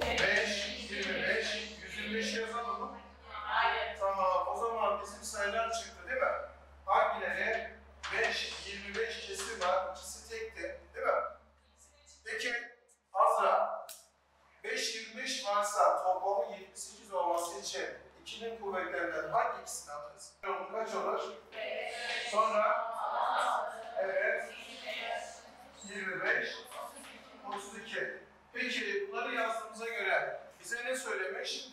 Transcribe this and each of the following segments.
5, 25, 125 yazalım mı? Hayır. Tamam, o zaman bizim sayılar çıktı değil mi? Hangileri? 5, 25 kesim var, ikisi tekti değil mi? Peki Azra, 5, 25 varsa toplamı 78 olması için 2'nin kuvvetlerinden hangi ikisini alırız? Bu kaç olur? Sonra? Evet. 25, 32. Peki bunları yazdığımıza göre bize ne söylemiş?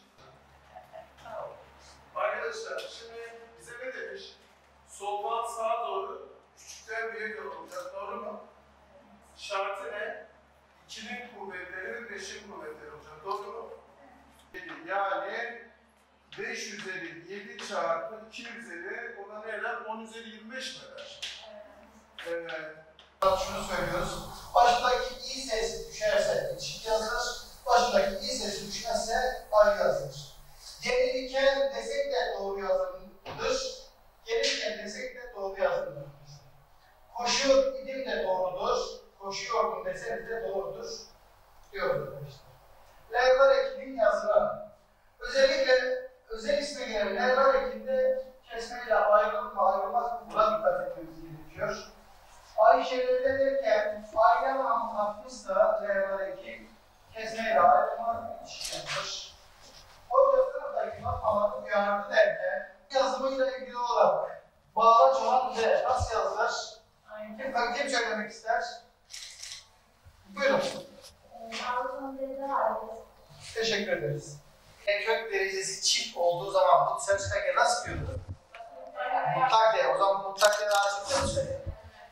Arkadaşlar şimdi bize ne demiş? Soldan sağa doğru küçükten büyük olacak, doğru mu? Şartı ne? 2'nin kuvvetleri ve 5'in kuvvetleri olacak, doğru mu? Yani 5 üzeri 7 çarpı 2 üzeri, o da ne eder? 10 üzeri 25 mi eder? Evet. Şunu söylüyoruz. Başındaki i sesi düşerse çift yazılır. Başındaki i sesi düşmezse ayrı yazılır. Gelirken desek de doğru yazılır. Gelirken desek de doğru yazılır. Koşuyor idim de doğrudur. Koşuyordum desek de doğrudur. Diyoruz arkadaşlar. Lervar ekinin yazılan. Özellikle özel isme gelen lervar ekinde kesmeyle ayrılır mı ayrılmaz mı? Buna dikkat etmemiz gerekiyor. Ayşe'de derken aile namı hakkımızda lervardaki kesmeyle ayrılma ilişkilendir. Hoca sınıftaki matematik uyardı derken yazımıyla ilgili olarak bağlaç olan ve nasıl yazılır? Kim söylemek ister? Buyurun. Teşekkür ederiz. Kök derecesi çift olduğu zaman bu sözcüğe nasıl diyordu? Mutlak değer. O zaman mutlak değer açıkça söyle.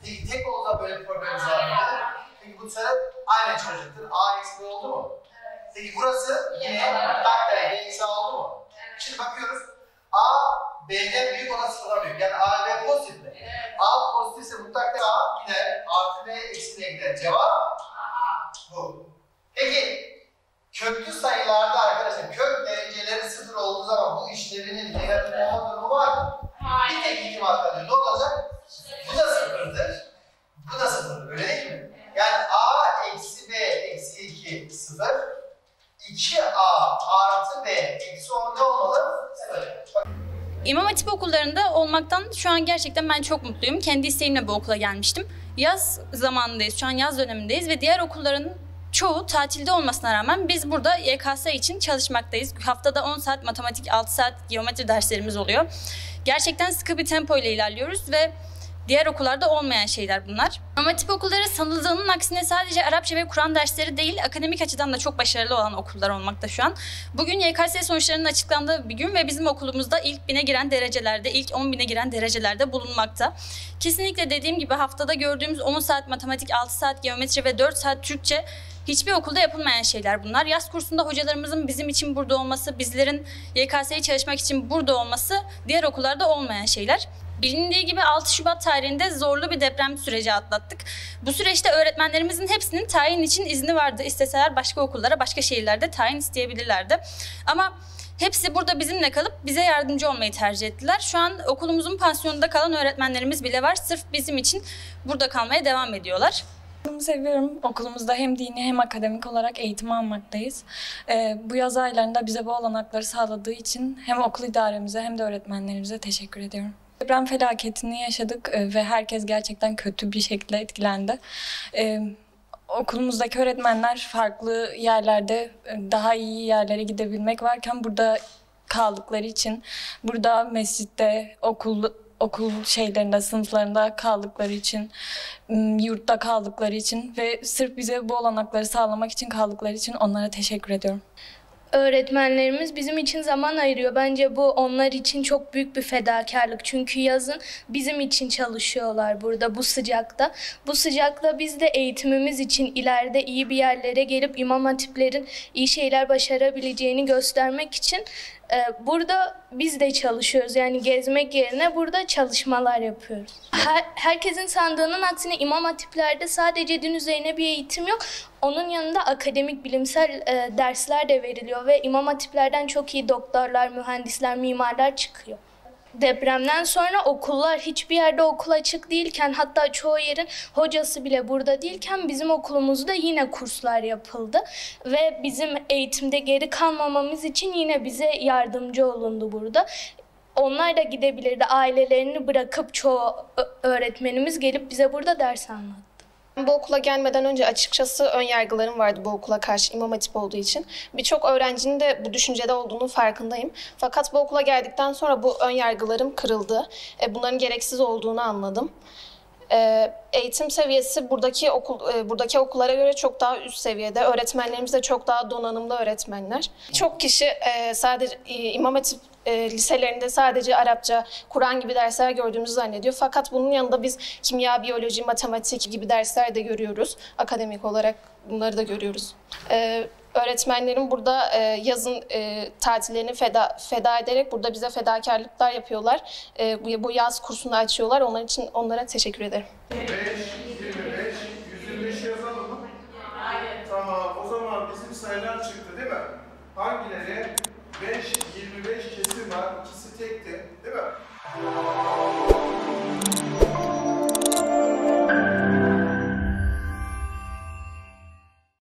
Peki tek olsa böyle bir problemimiz var mıydı? Peki bu sefer aynı çıkacaktır. A eksi B oldu mu? Peki burası yine mutlak değer. B eksi A oldu mu? Şimdi bakıyoruz. A B'den büyük, ona sıfırdan büyük. Yani A ve B pozitif mi? A pozitifse mutlak değer A gider. Artı B eksi B gider. Cevap bu. Peki köklü sayılarda arkadaşlar kök dereceleri sıfır olduğu zaman bu işleminin negatif olma durumu var mı? Bir tek ihtimal kalıyor. Ne olacak? Bu da sıfırdır. Bu da sıfır. Öyle değil mi? Yani A eksi B eksi 2 sıfır. 2A artı B eksi 10 ne olmalı? Sıfır. İmam Hatip okullarında olmaktan şu an gerçekten ben çok mutluyum. Kendi isteğimle bu okula gelmiştim. Yaz zamanındayız, şu an yaz dönemindeyiz ve diğer okulların çoğu tatilde olmasına rağmen biz burada YKS için çalışmaktayız. Haftada 10 saat matematik, 6 saat geometri derslerimiz oluyor. Gerçekten sıkı bir tempo ile ilerliyoruz ve diğer okullarda olmayan şeyler bunlar. İmam Hatip okulları sanıldığının aksine sadece Arapça ve Kur'an dersleri değil, akademik açıdan da çok başarılı olan okullar olmakta şu an. Bugün YKS sonuçlarının açıklandığı bir gün ve bizim okulumuzda ilk 1000'e giren derecelerde, ilk 10.000'e giren derecelerde bulunmakta. Kesinlikle dediğim gibi haftada gördüğümüz 10 saat matematik, 6 saat geometri ve 4 saat Türkçe hiçbir okulda yapılmayan şeyler bunlar. Yaz kursunda hocalarımızın bizim için burada olması, bizlerin YKS'ye çalışmak için burada olması diğer okullarda olmayan şeyler. Bilindiği gibi 6 Şubat tarihinde zorlu bir deprem süreci atlattık. Bu süreçte öğretmenlerimizin hepsinin tayin için izni vardı. İsteseler başka okullara, başka şehirlerde tayin isteyebilirlerdi. Ama hepsi burada bizimle kalıp bize yardımcı olmayı tercih ettiler. Şu an okulumuzun pansiyonunda kalan öğretmenlerimiz bile var. Sırf bizim için burada kalmaya devam ediyorlar. Okulumu seviyorum. Okulumuzda hem dini hem akademik olarak eğitim almaktayız. Bu yaz aylarında bize bu olanakları sağladığı için hem okul idaremize hem de öğretmenlerimize teşekkür ediyorum. Deprem felaketini yaşadık ve herkes gerçekten kötü bir şekilde etkilendi. Okulumuzdaki öğretmenler farklı yerlerde daha iyi yerlere gidebilmek varken burada kaldıkları için, burada mescitte, okul şeylerinde, sınıflarında kaldıkları için, yurtta kaldıkları için ve sırf bize bu olanakları sağlamak için kaldıkları için onlara teşekkür ediyorum. Öğretmenlerimiz bizim için zaman ayırıyor. Bence bu onlar için çok büyük bir fedakarlık. Çünkü yazın bizim için çalışıyorlar burada bu sıcakta. Bu sıcakta biz de eğitimimiz için ileride iyi bir yerlere gelip İmam Hatiplerin iyi şeyler başarabileceğini göstermek için burada biz de çalışıyoruz. Yani gezmek yerine burada çalışmalar yapıyoruz. Herkesin sandığının aksine İmam Hatiplerde sadece din üzerine bir eğitim yok. Onun yanında akademik, bilimsel dersler de veriliyor ve İmam Hatiplerden çok iyi doktorlar, mühendisler, mimarlar çıkıyor. Depremden sonra okullar hiçbir yerde okul açık değilken, hatta çoğu yerin hocası bile burada değilken bizim okulumuzda yine kurslar yapıldı. Ve bizim eğitimde geri kalmamamız için yine bize yardımcı olundu burada. Onlar da gidebilirdi, ailelerini bırakıp çoğu öğretmenimiz gelip bize burada ders anlattı. Bu okula gelmeden önce açıkçası ön yargılarım vardı bu okula karşı, İmam Hatip olduğu için. Birçok öğrencinin de bu düşüncede olduğunun farkındayım. Fakat bu okula geldikten sonra bu ön yargılarım kırıldı. Bunların gereksiz olduğunu anladım. Eğitim seviyesi buradaki okullara göre çok daha üst seviyede. Öğretmenlerimiz de çok daha donanımlı öğretmenler. Çok kişi sadece İmam Hatip liselerinde sadece Arapça, Kur'an gibi dersler gördüğümüzü zannediyor. Fakat bunun yanında biz kimya, biyoloji, matematik gibi dersler de görüyoruz. Akademik olarak bunları da görüyoruz. Öğretmenlerim burada yazın tatillerini feda ederek burada bize fedakarlıklar yapıyorlar. Bu yaz kursunu açıyorlar. Onlar için onlara teşekkür ederim. 5, 25, 125 yazalım mı? Hayır. Tamam, o zaman bizim sayılar çıktı değil mi? Hangileri? 5, 25 kesim var, ikisi tekti değil mi?